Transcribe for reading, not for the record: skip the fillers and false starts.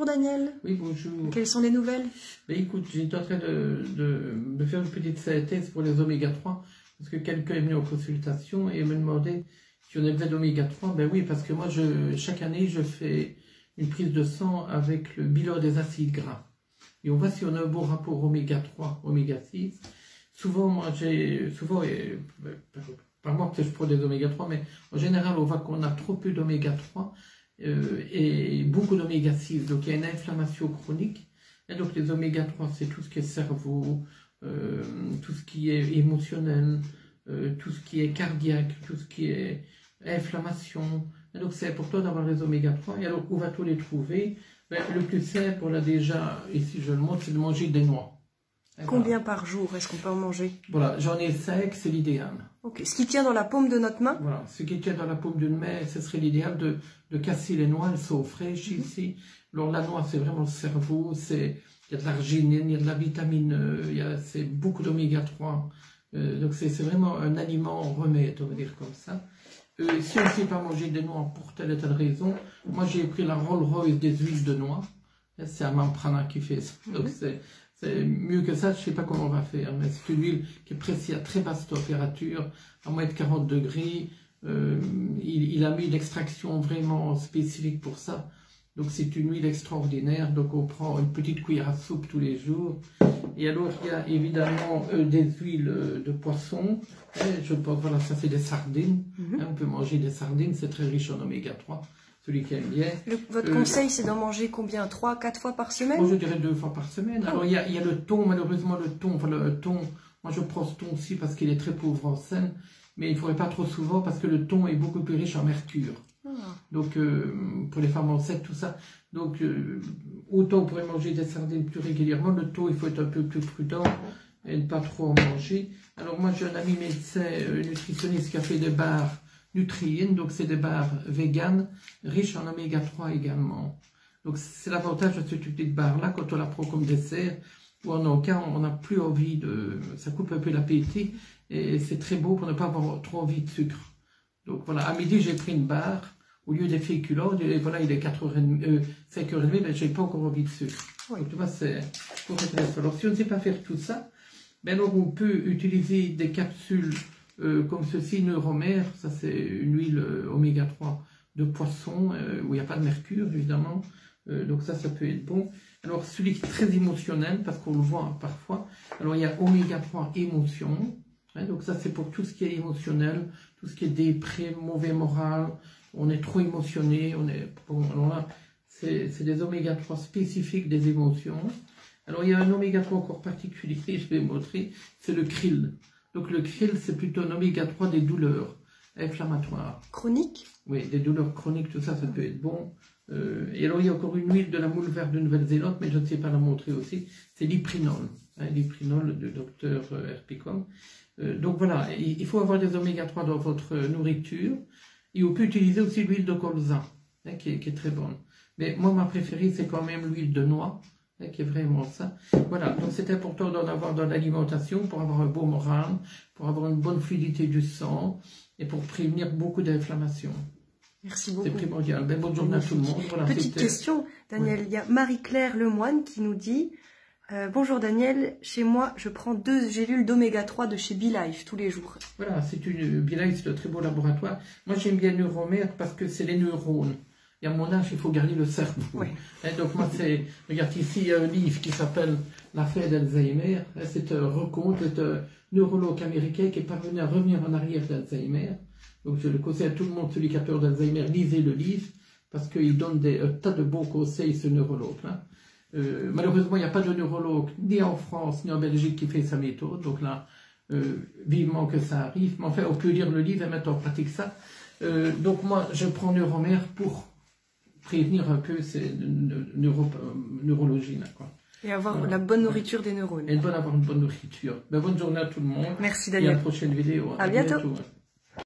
Bonjour Daniel. Oui, bonjour. Quelles sont les nouvelles? Ben, écoute, j'étais en train de faire une petite thèse pour les oméga 3, parce que quelqu'un est venu en consultation et me demandait si on avait besoin d'oméga 3. Ben oui, parce que moi, chaque année, je fais une prise de sang avec le bilan des acides gras. Et on voit si on a un bon rapport oméga 3, oméga 6. Souvent, moi, par moi que je prends des oméga 3, mais en général, on voit qu'on a trop peu d'oméga 3 et beaucoup d'oméga 6. Donc, il y a une inflammation chronique. Et donc, les oméga 3, c'est tout ce qui est cerveau, tout ce qui est émotionnel, tout ce qui est cardiaque, tout ce qui est inflammation. Et donc, c'est important d'avoir les oméga 3. Et alors, où va-t-on les trouver? Ben, le plus simple, on l'a déjà, ici je le montre, c'est de manger des noix. Combien par jour est-ce qu'on peut en manger? Voilà, j'en ai 5, c'est l'idéal. Ok, ce qui tient dans la paume de notre main? Voilà, ce qui tient dans la paume d'une main, ce serait l'idéal de casser les noix, elles sont fraîches ici. Alors la noix, c'est vraiment le cerveau, il y a de l'arginine, il y a de la vitamine E, c'est beaucoup d'oméga 3. Donc c'est vraiment un aliment remède, on va dire comme ça. Si on ne sait pas manger des noix pour telle et telle raison, moi j'ai pris la Rolls-Royce des huiles de noix. C'est Amamprana qui fait ça. Donc c'est mieux que ça, je ne sais pas comment on va faire. Mais c'est une huile qui est pressée à très basse température, à moins de 40 degrés. Il a mis une extraction vraiment spécifique pour ça. Donc c'est une huile extraordinaire. Donc on prend une petite cuillère à soupe tous les jours. Et alors il y a évidemment des huiles de poisson. Et je pense, voilà, ça c'est des sardines. On peut manger des sardines, c'est très riche en oméga 3. Celui qui aime bien. Votre conseil, c'est d'en manger combien? 3 à 4 fois par semaine? Moi, je dirais 2 fois par semaine. Alors, il y a le thon, malheureusement, le thon, moi, je prends ce thon aussi parce qu'il est très pauvre en sel, mais il ne faudrait pas trop souvent parce que le thon est beaucoup plus riche en mercure. Donc, pour les femmes enceintes, tout ça. Donc, autant on pourrait manger des sardines plus régulièrement, le thon, il faut être un peu plus prudent et ne pas trop en manger. Alors, moi, j'ai un ami médecin, nutritionniste qui a fait des barres Nutrien, donc c'est des barres véganes, riches en oméga 3 également. Donc c'est l'avantage de cette petite barre-là, quand on la prend comme dessert, ou en aucun cas on n'a plus envie ça coupe un peu l'appétit, et c'est très beau pour ne pas avoir trop envie de sucre. Donc voilà, à midi j'ai pris une barre, au lieu des féculents, et voilà, il est 5h30, ben j'ai pas encore envie de sucre. Oui. Donc tu vois, c'est pour être. Alors si on ne sait pas faire tout ça, ben alors on peut utiliser des capsules comme ceci, Neuromère, ça c'est une huile oméga 3 de poisson, où il n'y a pas de mercure évidemment, donc ça peut être bon. Alors celui qui est très émotionnel, parce qu'on le voit parfois, alors il y a oméga 3 émotion, hein, donc ça c'est pour tout ce qui est émotionnel, tout ce qui est déprime, mauvais moral, on est trop émotionné, alors là c'est des oméga 3 spécifiques des émotions. Alors il y a un oméga 3 encore particulier, je vais vous montrer, c'est le krill. Donc le krill, c'est plutôt un oméga 3 des douleurs inflammatoires. Chroniques? Oui, des douleurs chroniques, tout ça, ça peut être bon. Et alors il y a encore une huile de la moule verte de Nouvelle-Zélande, mais je ne sais pas la montrer aussi. C'est l'Iprinol, hein, l'Iprinol du docteur Herpicom. Donc voilà, il faut avoir des oméga 3 dans votre nourriture. Et on peut utiliser aussi l'huile de colza, hein, qui est très bonne. Mais moi, ma préférée, c'est quand même l'huile de noix, qui est vraiment ça. Voilà, donc c'est important d'en avoir dans l'alimentation pour avoir un bon moral, pour avoir une bonne fluidité du sang et pour prévenir beaucoup d'inflammation. Merci beaucoup. C'est primordial. Ben, bonne journée à tout le monde. Voilà, petite question, Daniel. Oui. Il y a Marie-Claire Lemoine qui nous dit bonjour Daniel, chez moi, je prends 2 gélules d'oméga 3 de chez BeLife tous les jours. Voilà, BeLife, c'est un très beau laboratoire. Moi, j'aime bien Neuromère parce que c'est les neurones. Et à mon âge, il faut garder le cerveau. Oui. Et donc moi, regarde ici, il y a un livre qui s'appelle L'affaire d'Alzheimer. C'est un recompte, c'est un neurologue américain qui est parvenu à revenir en arrière d'Alzheimer. Donc je le conseille à tout le monde, celui qui a peur d'Alzheimer, lisez le livre, parce qu'il donne un tas de bons conseils, ce neurologue. Hein. Malheureusement, il n'y a pas de neurologue, ni en France, ni en Belgique, qui fait sa méthode. Donc là, vivement que ça arrive. Mais enfin, on peut lire le livre et mettre en pratique ça. Donc moi, je prends Neuromère pour prévenir un peu ces neurologies là, quoi. Et avoir la bonne nourriture des neurones. Et avoir une bonne nourriture. Ben, bonne journée à tout le monde. Merci Daniel. Et à la prochaine vidéo. À bientôt.